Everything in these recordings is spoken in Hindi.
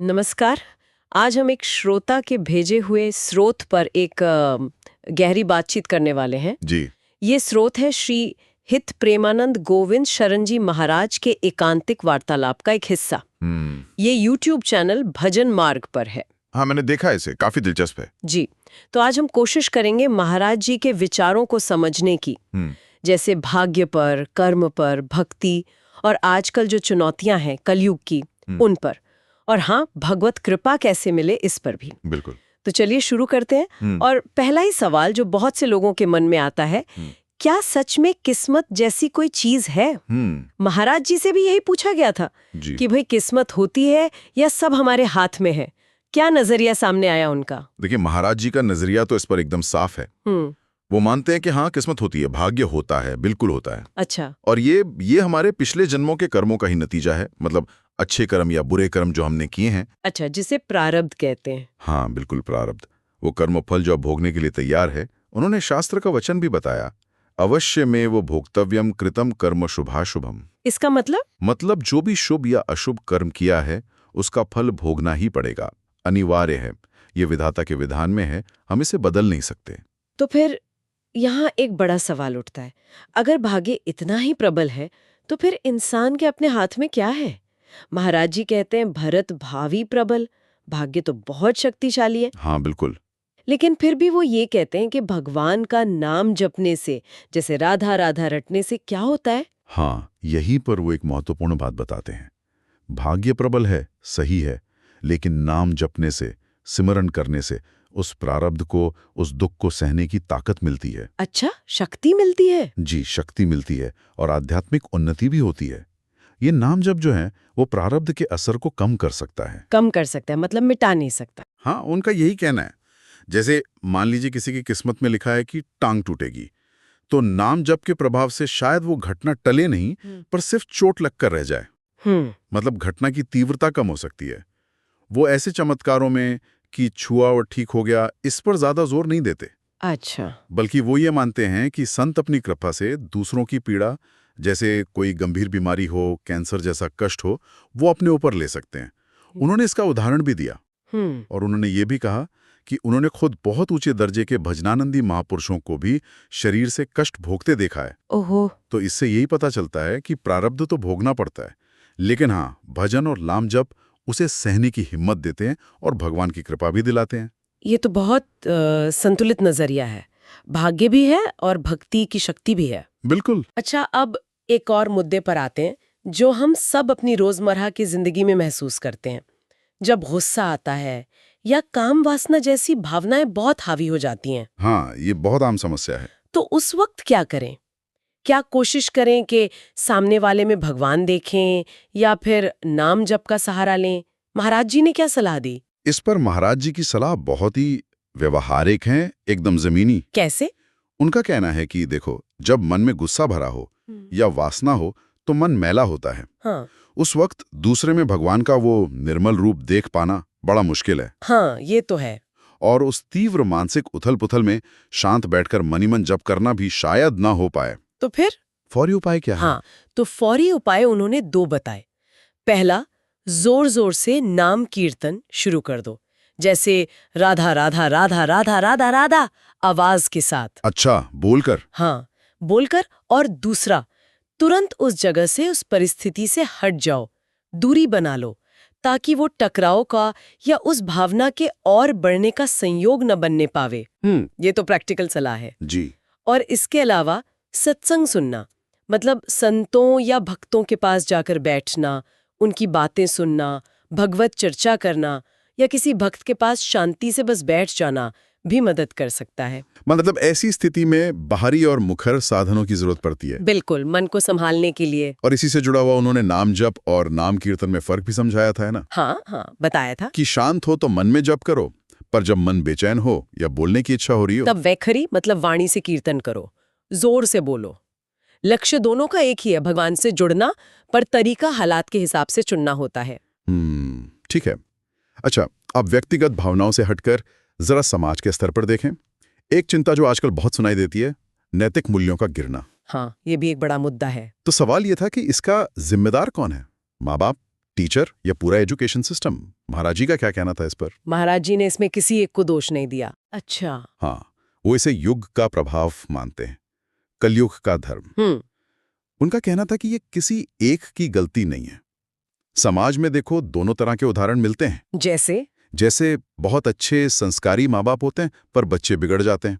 नमस्कार। आज हम एक श्रोता के भेजे हुए स्रोत पर एक गहरी बातचीत करने वाले हैं। जी। ये स्रोत है श्री हित प्रेमानंद गोविंद शरण जी महाराज के एकांतिक वार्तालाप का एक हिस्सा। ये यूट्यूब चैनल भजन मार्ग पर है। हाँ, मैंने देखा है इसे, काफी दिलचस्प है। जी, तो आज हम कोशिश करेंगे महाराज जी के विचारों को समझने की, जैसे भाग्य पर, कर्म पर, भक्ति और आजकल जो चुनौतियां हैं कलयुग की, उन पर, और हाँ, भगवत कृपा कैसे मिले इस पर भी। बिल्कुल। तो चलिए शुरू करते हैं। और पहला ही सवाल जो बहुत से लोगों के मन में आता है, क्या सच में किस्मत जैसी कोई चीज है? महाराज जी से भी यही पूछा गया था कि भाई किस्मत होती है या सब हमारे हाथ में है? क्या नजरिया सामने आया उनका? देखिए, महाराज जी का नजरिया तो इस पर एकदम साफ है। वो मानते हैं कि हाँ, किस्मत होती है, भाग्य होता है, बिल्कुल होता है। अच्छा। और ये हमारे पिछले जन्मों के कर्मों का ही नतीजा है, मतलब अच्छे कर्म या बुरे कर्म जो हमने किए हैं। अच्छा, जिसे प्रारब्ध कहते हैं। हाँ, बिल्कुल, प्रारब्ध। वो कर्म फल जो अब भोगने के लिए तैयार है। उन्होंने शास्त्र का वचन भी बताया, अवश्य में वो भोक्तव्यम कृतम कर्म शुभाशुभम। इसका मतलब जो भी शुभ या अशुभ कर्म किया है उसका फल भोगना ही पड़ेगा, अनिवार्य है। ये विधाता के विधान में है, हम इसे बदल नहीं सकते। तो फिर यहाँ एक बड़ा सवाल उठता है, अगर भाग्य इतना ही प्रबल है तो फिर इंसान के अपने हाथ में क्या है? महाराज जी कहते हैं भरत भावी प्रबल, भाग्य तो बहुत शक्तिशाली है। हाँ, बिल्कुल। लेकिन फिर भी वो ये कहते हैं कि भगवान का नाम जपने से, जैसे राधा राधा रटने से क्या होता है? हाँ, यहीं पर वो एक महत्वपूर्ण बात बताते हैं। भाग्य प्रबल है, सही है, लेकिन नाम जपने से, सिमरन करने से उस प्रारब्ध को, उस दुख को सहने की ताकत मिलती है। अच्छा, शक्ति मिलती है? जी, शक्ति मिलती है और आध्यात्मिक उन्नति भी होती है। ये नाम जप जो है वो प्रारब्ध के असर को कम कर सकता है। कम कर सकता है, मतलब मिटा नहीं सकता। हाँ, उनका यही कहना है। जैसे मान लीजिए किसी की किस्मत में लिखा है कि टांग टूटेगी, तो नाम जप के प्रभाव से शायद वो घटना टले नहीं, पर सिर्फ चोट लगकर रह जाए। मतलब घटना की तीव्रता कम हो सकती है। वो ऐसे चमत्कारों में कि छुआ और ठीक हो गया, इस पर ज्यादा जोर नहीं देते। अच्छा। बल्कि वो ये मानते हैं कि संत अपनी कृपा से दूसरों की पीड़ा, जैसे कोई गंभीर बीमारी हो, कैंसर जैसा कष्ट हो, वो अपने ऊपर ले सकते हैं। उन्होंने इसका उदाहरण भी दिया। और उन्होंने ये भी कहा कि उन्होंने खुद बहुत ऊंचे दर्जे के भजनानंदी महापुरुषों को भी शरीर से कष्ट भोगते देखा है। ओहो। तो इससे यही पता चलता है कि प्रारब्ध तो भोगना पड़ता है, लेकिन हाँ, भजन और नाम जप उसे सहने की हिम्मत देते हैं और भगवान की कृपा भी दिलाते हैं। ये तो बहुत संतुलित नजरिया है। भाग्य भी है और भक्ति की शक्ति भी है। बिल्कुल। अच्छा, अब एक और मुद्दे पर आते हैं जो हम सब अपनी रोजमर्रा की जिंदगी में महसूस करते हैं। जब गुस्सा आता है या काम वासना जैसी भावनाएं बहुत हावी हो जाती हैं, हाँ, ये बहुत आम समस्या है। तो उस वक्त क्या करें? क्या कोशिश करें कि सामने वाले में भगवान देखें या फिर नाम जप का सहारा लें? महाराज जी ने क्या सलाह दी? इस पर महाराज जी की सलाह बहुत ही व्यवहारिक है, एकदम जमीनी। कैसे? उनका कहना है कि देखो, जब मन में गुस्सा भरा हो या वासना हो तो मन मैला होता है। हाँ। उस वक्त दूसरे में भगवान का वो निर्मल रूप देख पाना बड़ा मुश्किल है। हाँ, ये तो है। और उस तीव्र मानसिक उथल-पुथल में शांत बैठकर मनी-मन जप करना भी शायद ना हो पाए। तो फिर फौरी उपाय क्या है? हाँ, तो फौरी उपाय उन्होंने 2 बताए। पहला, जोर जोर से नाम कीर्तन शुरू कर दो, जैसे राधा राधा राधा राधा राधा राधा आवाज के साथ। अच्छा, बोलकर? हाँ, बोलकर। और दूसरा, तुरंत उस जगह से, उस परिस्थिति से हट जाओ, दूरी बना लो, ताकि वो टकराव का या उस भावना के और बढ़ने का संयोग न बनने पावे। ये तो प्रैक्टिकल सलाह है जी। और इसके अलावा सत्संग सुनना, मतलब संतों या भक्तों के पास जाकर बैठना, उनकी बातें सुनना, भगवत चर्चा करना या किसी भक्त के पास शांति से बस बैठ जाना भी मदद कर सकता है। मतलब ऐसी स्थिति में बाहरी और मुखर साधनों की जरूरत पड़ती है। बिल्कुल, मन को संभालने के लिए। और इसी से जुड़ा हुआ उन्होंने नाम जप और नाम कीर्तन में फर्क भी समझाया था, है ना? हाँ हाँ, बताया था कि शांत हो तो मन में जप करो, पर जब मन बेचैन हो या बोलने की इच्छा हो रही हो तब वैखरी, मतलब वाणी से कीर्तन करो, जोर से बोलो। लक्ष्य दोनों का एक ही है, भगवान से जुड़ना, पर तरीका हालात के हिसाब से चुनना होता है। ठीक है। अच्छा, अब व्यक्तिगत भावनाओं से हटकर जरा समाज के स्तर पर देखें। एक चिंता जो आजकल बहुत सुनाई देती है, नैतिक मूल्यों का गिरना। हाँ, ये भी एक बड़ा मुद्दा है। तो सवाल ये था कि इसका जिम्मेदार कौन है? माँ बाप, टीचर या पूरा एजुकेशन सिस्टम? महाराज जी का क्या कहना था इस पर? महाराज जी ने इसमें किसी एक को दोष नहीं दिया। अच्छा। हाँ, वो इसे युग का प्रभाव मानते हैं, कलयुग का धर्म। उनका कहना था कि ये किसी एक की गलती नहीं है। समाज में देखो दोनों तरह के उदाहरण मिलते हैं। जैसे बहुत अच्छे संस्कारी माँ बाप होते हैं पर बच्चे बिगड़ जाते हैं,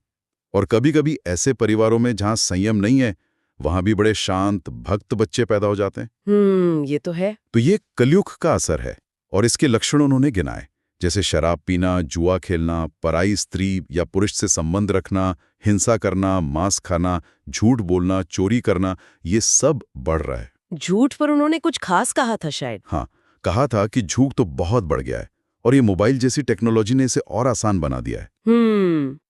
और कभी-कभी ऐसे परिवारों में जहाँ संयम नहीं है वहां भी बड़े शांत भक्त बच्चे पैदा हो जाते हैं। ये तो है। तो ये कलयुग का असर है, और इसके लक्षण उन्होंने गिनाए, जैसे शराब पीना, जुआ खेलना, पराई स्त्री या पुरुष से संबंध रखना, हिंसा करना, मांस खाना, झूठ बोलना, चोरी करना, ये सब बढ़ रहा है। झूठ पर उन्होंने कुछ खास कहा था शायद। हाँ, कहा था कि झूठ तो बहुत बढ़ गया है, और ये मोबाइल जैसी टेक्नोलॉजी ने इसे और आसान बना दिया है।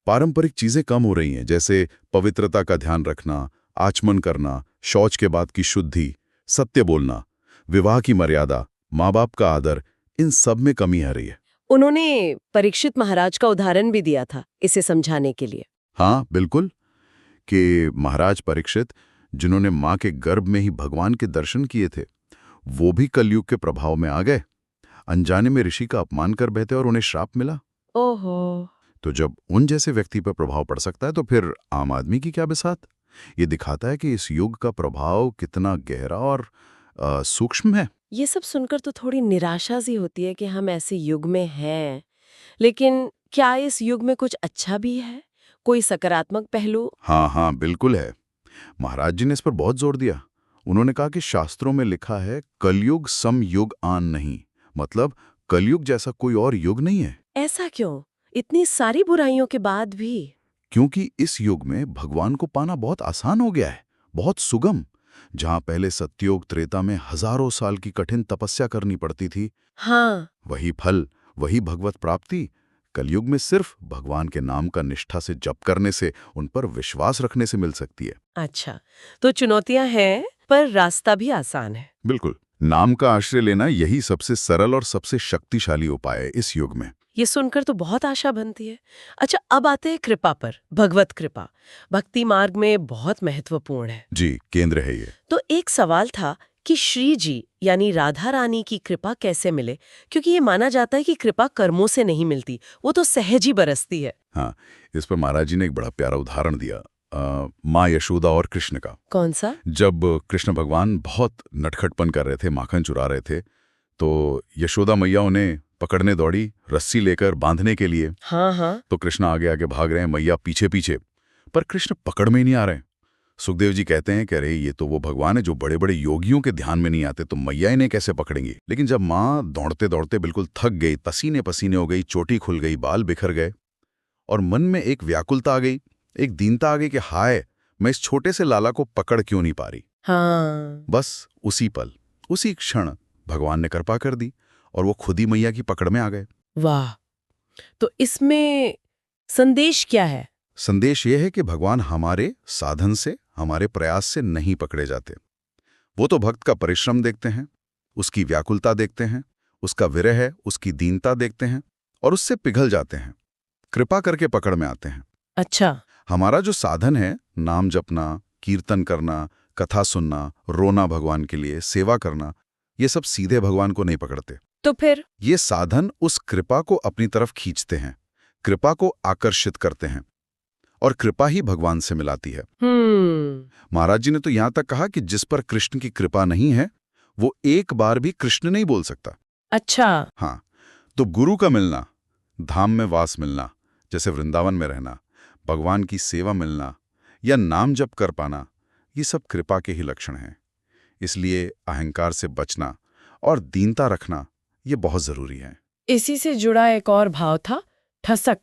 पारंपरिक चीजें कम हो रही हैं, जैसे पवित्रता का ध्यान रखना, आचमन करना, शौच के बाद की शुद्धि, सत्य बोलना, विवाह की मर्यादा, माँ बाप का आदर, इन सब में कमी आ रही है। उन्होंने परीक्षित महाराज का उदाहरण भी दिया था इसे समझाने के लिए। हाँ बिल्कुल, कि महाराज परीक्षित, जिन्होंने माँ के गर्भ में ही भगवान के दर्शन किए थे, वो भी कलयुग के प्रभाव में आ गए। अनजाने में ऋषि का अपमान कर बैठे और उन्हें श्राप मिला। ओहो। तो जब उन जैसे व्यक्ति पर प्रभाव पड़ सकता है तो फिर आम आदमी की क्या बिसात? ये दिखाता है कि इस युग का प्रभाव कितना गहरा और सूक्ष्म है। ये सब सुनकर तो थोड़ी निराशा सी होती है कि हम ऐसे युग में हैं, लेकिन क्या इस युग में कुछ अच्छा भी है, कोई सकारात्मक पहलू? हाँ बिल्कुल है। महाराज जी ने इस पर बहुत जोर दिया। उन्होंने कहा कि शास्त्रों में लिखा है, कलयुग सम युग आन नहीं, मतलब कलयुग जैसा कोई और युग नहीं है। ऐसा क्यों, इतनी सारी बुराइयों के बाद भी? क्योंकि इस युग में भगवान को पाना बहुत आसान हो गया है, बहुत सुगम। जहां पहले सत्ययुग त्रेता में हजारों साल की कठिन तपस्या करनी पड़ती थी, हाँ, वही फल, वही भगवत प्राप्ति कलयुग में सिर्फ भगवान के नाम का निष्ठा से जप करने से, उन पर विश्वास रखने से मिल सकती है। अच्छा, तो चुनौतियां हैं पर रास्ता भी आसान है। बिल्कुल, नाम का आश्रय लेना यही सबसे सरल और सबसे शक्तिशाली उपाय है इस युग में। ये सुनकर तो बहुत आशा बनती है। अच्छा, अब आते हैं कृपा पर। भगवत कृपा भक्ति मार्ग में बहुत महत्वपूर्ण है। जी, केंद्र है ये। तो एक सवाल था कि श्री जी यानी राधा रानी की कृपा कैसे मिले, क्योंकि ये माना जाता है कि कृपा कर्मों से नहीं मिलती, वो तो सहज ही बरसती है। हाँ, इस पर महाराज जी ने एक बड़ा प्यारा उदाहरण दिया, माँ यशोदा और कृष्ण का। कौन सा? जब कृष्ण भगवान बहुत नटखटपन कर रहे थे, माखन चुरा रहे थे, तो यशोदा मैया उन्हें पकड़ने दौड़ी, रस्सी लेकर बांधने के लिए। हाँ। तो कृष्ण आगे आगे भाग रहे हैं, मैया पीछे पीछे, पर कृष्ण पकड़ में ही नहीं आ रहे। सुखदेव जी कहते हैं कि अरे ये तो वो भगवान है जो बड़े बड़े योगियों के ध्यान में नहीं आते, तो मैया इन्हें कैसे पकड़ेंगी। लेकिन जब माँ दौड़ते दौड़ते बिल्कुल थक गई, पसीने पसीने हो गई, चोटी खुल गई, बाल बिखर गए, और मन में एक व्याकुलता आ गई, एक दीनता आ गई कि हाय, मैं इस छोटे से लाला को पकड़ क्यों नहीं पा रही। हाँ। बस उसी पल, उसी क्षण भगवान ने कृपा कर दी और वो खुद ही मैया की पकड़ में आ गए। वाह, तो इसमें संदेश क्या है? संदेश ये है कि भगवान हमारे साधन से, हमारे प्रयास से नहीं पकड़े जाते। वो तो भक्त का परिश्रम देखते हैं, उसकी व्याकुलता देखते हैं, उसका विरह, उसकी दीनता देखते हैं, और उससे पिघल जाते हैं, कृपा करके पकड़ में आते हैं। अच्छा। हमारा जो साधन है, नाम जपना, कीर्तन करना, कथा सुनना, रोना भगवान के लिए, सेवा करना, ये सब सीधे भगवान को नहीं पकड़ते। तो फिर ये साधन उस कृपा को अपनी तरफ खींचते हैं, कृपा को आकर्षित करते हैं, और कृपा ही भगवान से मिलाती है। महाराज जी ने तो यहां तक कहा कि जिस पर कृष्ण की कृपा नहीं है, वो एक बार भी कृष्ण नहीं बोल सकता। अच्छा। हाँ, तो गुरु का मिलना, धाम में वास मिलना, जैसे वृंदावन में रहना, भगवान की सेवा मिलना या नाम जप कर पाना, ये सब कृपा के ही लक्षण हैं। इसलिए अहंकार से बचना और दीनता रखना ये बहुत जरूरी है। इसी से जुड़ा एक और भाव था, ठसक।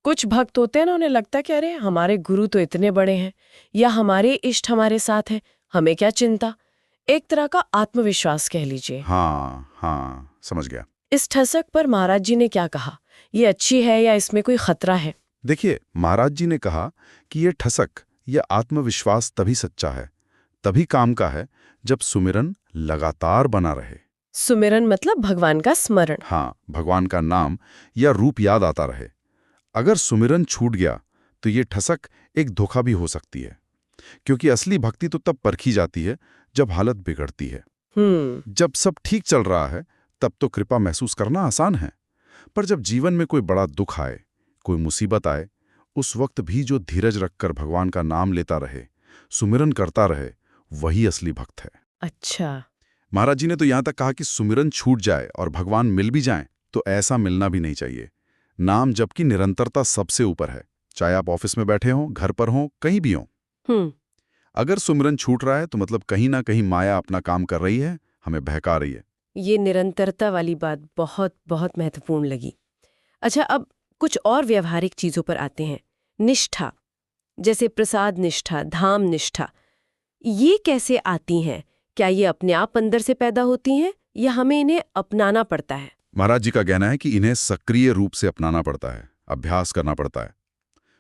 कुछ भक्त होते हैं ना, उन्हें लगता है कि अरे हमारे गुरु तो इतने बड़े हैं, या हमारे इष्ट हमारे साथ हैं, हमें क्या चिंता। एक तरह का आत्मविश्वास कह लीजिए। हाँ, समझ गया। इस ठसक पर महाराज जी ने क्या कहा? ये अच्छी है या इसमें कोई खतरा है? देखिए, महाराज जी ने कहा कि ये ठसक या आत्मविश्वास तभी सच्चा है, तभी काम का है, जब सुमिरन लगातार बना रहे। सुमिरन मतलब भगवान का स्मरण। हाँ, भगवान का नाम या रूप याद आता रहे। अगर सुमिरन छूट गया तो ये ठसक एक धोखा भी हो सकती है, क्योंकि असली भक्ति तो तब परखी जाती है जब हालत बिगड़ती है। जब सब ठीक चल रहा है तब तो कृपा महसूस करना आसान है, पर जब जीवन में कोई बड़ा दुख आए, कोई मुसीबत आए, उस वक्त भी जो धीरज रखकर भगवान का नाम लेता रहे, सुमिरन करता रहे, वही असली भक्त है। अच्छा। महाराज जी ने तो यहां तक कहा कि सुमिरन छूट जाए और भगवान मिल भी जाएं तो ऐसा मिलना भी नहीं चाहिए। नाम जबकि निरंतरता सबसे ऊपर है, चाहे आप ऑफिस में बैठे हों, घर पर हों, कहीं भी हों। अगर सुमिरन छूट रहा है तो मतलब कहीं ना कहीं माया अपना काम कर रही है, हमें बहका रही है। ये निरंतरता वाली बात बहुत बहुत महत्वपूर्ण लगी। अच्छा, अब कुछ और व्यवहारिक चीजों पर आते हैं। निष्ठा, जैसे प्रसाद निष्ठा, धाम निष्ठा, ये कैसे आती हैं? क्या ये अपने आप अंदर से पैदा होती हैं या हमें इन्हें अपनाना पड़ता है? महाराज जी का कहना है कि इन्हें सक्रिय रूप से अपनाना पड़ता है, अभ्यास करना पड़ता है।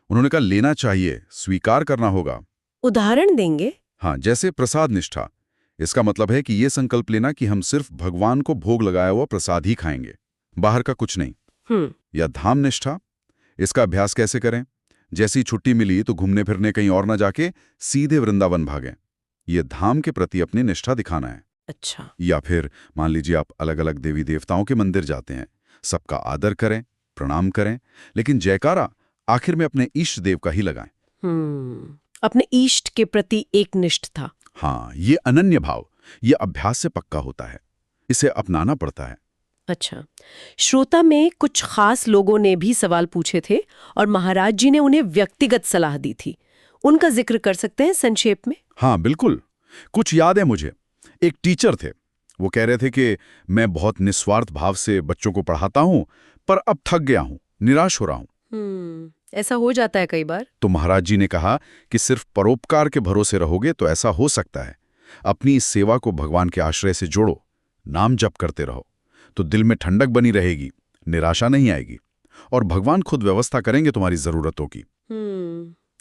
उन्होंने कहा लेना चाहिए, स्वीकार करना होगा। उदाहरण देंगे? हाँ, जैसे प्रसाद निष्ठा। इसका मतलब है कि ये संकल्प लेना कि हम सिर्फ भगवान को भोग लगाया हुआ प्रसाद ही खाएंगे, बाहर का कुछ नहीं। या धाम निष्ठा, इसका अभ्यास कैसे करें? जैसी छुट्टी मिली तो घूमने फिरने कहीं और न जाके सीधे वृंदावन भागें। ये धाम के प्रति अपनी निष्ठा दिखाना है। अच्छा। या फिर मान लीजिए आप अलग अलग देवी देवताओं के मंदिर जाते हैं, सबका आदर करें, प्रणाम करें, लेकिन जयकारा आखिर में अपने इष्ट देव का ही लगाएं। अपने इष्ट के प्रति एक निष्ठा। हाँ, ये अनन्य भाव, ये अभ्यास से पक्का होता है, इसे अपनाना पड़ता है। अच्छा, श्रोता में कुछ खास लोगों ने भी सवाल पूछे थे और महाराज जी ने उन्हें व्यक्तिगत सलाह दी थी। उनका जिक्र कर सकते हैं संक्षेप में? हाँ बिल्कुल, कुछ याद है मुझे। एक टीचर थे, वो कह रहे थे कि मैं बहुत निस्वार्थ भाव से बच्चों को पढ़ाता हूं, पर अब थक गया हूं, निराश हो रहा हूं। ऐसा हो जाता है कई बार। तो महाराज जी ने कहा कि सिर्फ परोपकार के भरोसे रहोगे तो ऐसा हो सकता है। अपनी इस सेवा को भगवान के आश्रय से जोड़ो, नाम जप करते रहो, तो दिल में ठंडक बनी रहेगी, निराशा नहीं आएगी और भगवान खुद व्यवस्था करेंगे तुम्हारी जरूरतों की।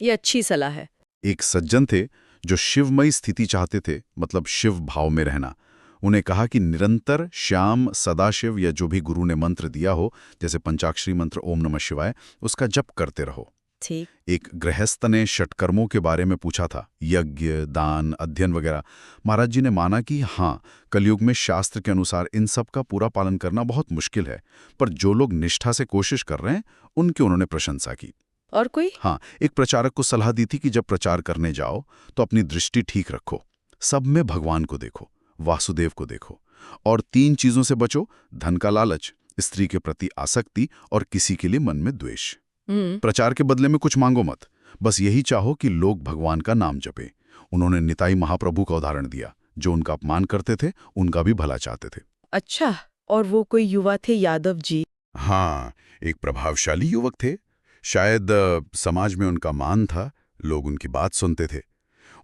ये अच्छी सलाह है। एक सज्जन थे जो शिवमयी स्थिति चाहते थे, मतलब शिव भाव में रहना। उन्हें कहा कि निरंतर श्याम सदाशिव या जो भी गुरु ने मंत्र दिया हो, जैसे पंचाक्षरी मंत्र ओम नमः शिवाय, उसका जप करते रहो। ठीक। एक गृहस्थ ने षटकर्मों के बारे में पूछा था, यज्ञ, दान, अध्ययन वगैरह। महाराज जी ने माना कि हाँ, कलयुग में शास्त्र के अनुसार इन सब का पूरा पालन करना बहुत मुश्किल है, पर जो लोग निष्ठा से कोशिश कर रहे हैं उनकी उन्होंने प्रशंसा की। और कोई? हाँ, एक प्रचारक को सलाह दी थी कि जब प्रचार करने जाओ तो अपनी दृष्टि ठीक रखो, सब में भगवान को देखो, वासुदेव को देखो, और 3 चीजों से बचो: धन का लालच, स्त्री के प्रति आसक्ति और किसी के लिए मन में द्वेष। प्रचार के बदले में कुछ मांगो मत, बस यही चाहो कि लोग भगवान का नाम जपे। उन्होंने निताई महाप्रभु का उदाहरण दिया, जो उनका अपमान करते थे, उनका भी भला चाहते थे। अच्छा, और वो कोई युवा थे, यादव जी? हाँ, एक प्रभावशाली युवक थे। शायद समाज में उनका मान था, लोग उनकी बात सुनते थे।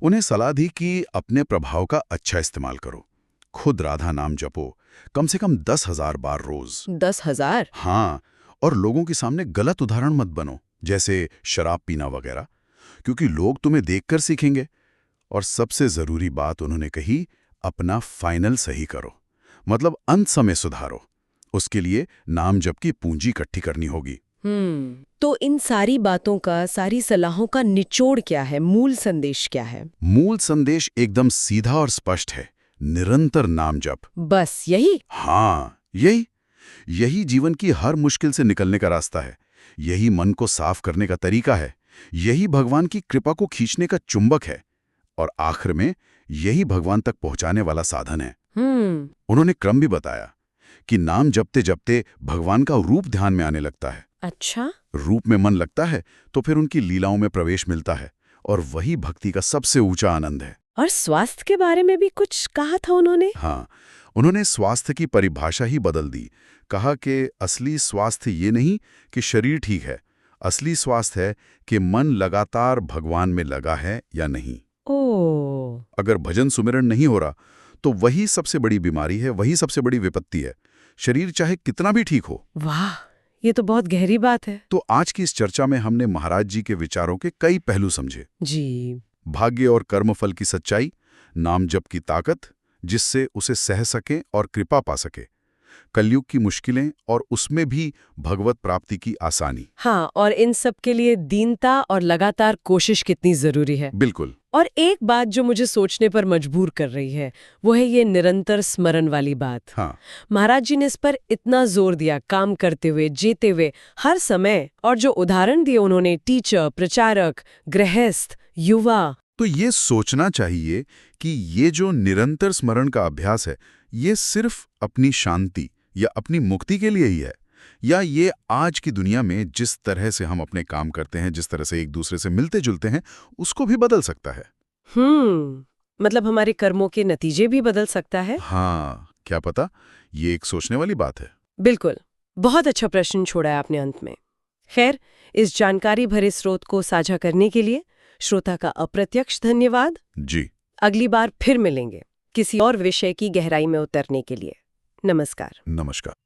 उन्हें सलाह दी कि अपने प्रभाव का अच्छा इस्तेमाल करो, खुद राधा नाम जपो, कम से कम 10,000 बार रोज। 10,000? हाँ, और लोगों के सामने गलत उदाहरण मत बनो, जैसे शराब पीना वगैरह, क्योंकि लोग तुम्हें देखकर सीखेंगे। और सबसे जरूरी बात उन्होंने कही, अपना फाइनल सही करो, मतलब अंत समय सुधारो। उसके लिए नाम जप की पूंजी इकट्ठी करनी होगी। तो इन सारी बातों का, सारी सलाहों का निचोड़ क्या है? मूल संदेश क्या है? मूल संदेश एकदम सीधा और स्पष्ट है, निरंतर नाम जप। बस यही? हाँ, यही जीवन की हर मुश्किल से निकलने का रास्ता है। यही मन को साफ करने का तरीका है। यही भगवान की कृपा को खींचने का चुंबक है। और आखिर में यही भगवान तक पहुंचाने वाला साधन है। उन्होंने क्रम भी बताया कि नाम जपते जपते भगवान का रूप ध्यान में आने लगता है। अच्छा? रूप में मन लगता है तो फिर उनकी लीलाओं में प्रवेश मिलता है, और वही भक्ति का सबसे ऊंचा आनंद है। और स्वास्थ्य के बारे में भी कुछ कहा था उन्होंने? हाँ, उन्होंने स्वास्थ्य की परिभाषा ही बदल दी। कहा कि असली स्वास्थ्य ये नहीं कि शरीर ठीक है, असली स्वास्थ्य है कि मन लगातार भगवान में लगा है या नहीं। अगर भजन सुमिरन नहीं हो रहा तो वही सबसे बड़ी बीमारी है, वही सबसे बड़ी विपत्ति है, शरीर चाहे कितना भी ठीक हो। वाह, ये तो बहुत गहरी बात है। तो आज की इस चर्चा में हमने महाराज जी के विचारों के कई पहलू समझे जी। भाग्य और कर्मफल की सच्चाई, नाम जप की ताकत जिससे उसे सह सके और कृपा पा सके, कलयुग की मुश्किलें और उसमें भी भगवत प्राप्ति की आसानी। हाँ, और इन सब के लिए दीनता और लगातार कोशिश कितनी जरूरी है। बिल्कुल। और एक बात जो मुझे सोचने पर मजबूर कर रही है वो है ये निरंतर स्मरण वाली बात। हाँ। महाराज जी ने इस पर इतना जोर दिया, काम करते हुए, जीते हुए, हर समय, और जो उदाहरण दिए उन्होंने, टीचर, प्रचारक, गृहस्थ, युवा। तो ये सोचना चाहिए कि ये जो निरंतर स्मरण का अभ्यास है, ये सिर्फ अपनी शांति या अपनी मुक्ति के लिए ही है, या ये आज की दुनिया में जिस तरह से हम अपने काम करते हैं, जिस तरह से एक दूसरे से मिलते जुलते हैं, उसको भी बदल सकता है। मतलब हमारे कर्मों के नतीजे भी बदल सकता है? हाँ, क्या पता, ये एक सोचने वाली बात है। बिल्कुल। बहुत अच्छा प्रश्न छोड़ा है आपने अंत में। खैर, इस जानकारी भरे स्रोत को साझा करने के लिए श्रोता का अप्रत्यक्ष धन्यवाद। जी। अगली बार फिर मिलेंगे किसी और विषय की गहराई में उतरने के लिए। नमस्कार। नमस्कार।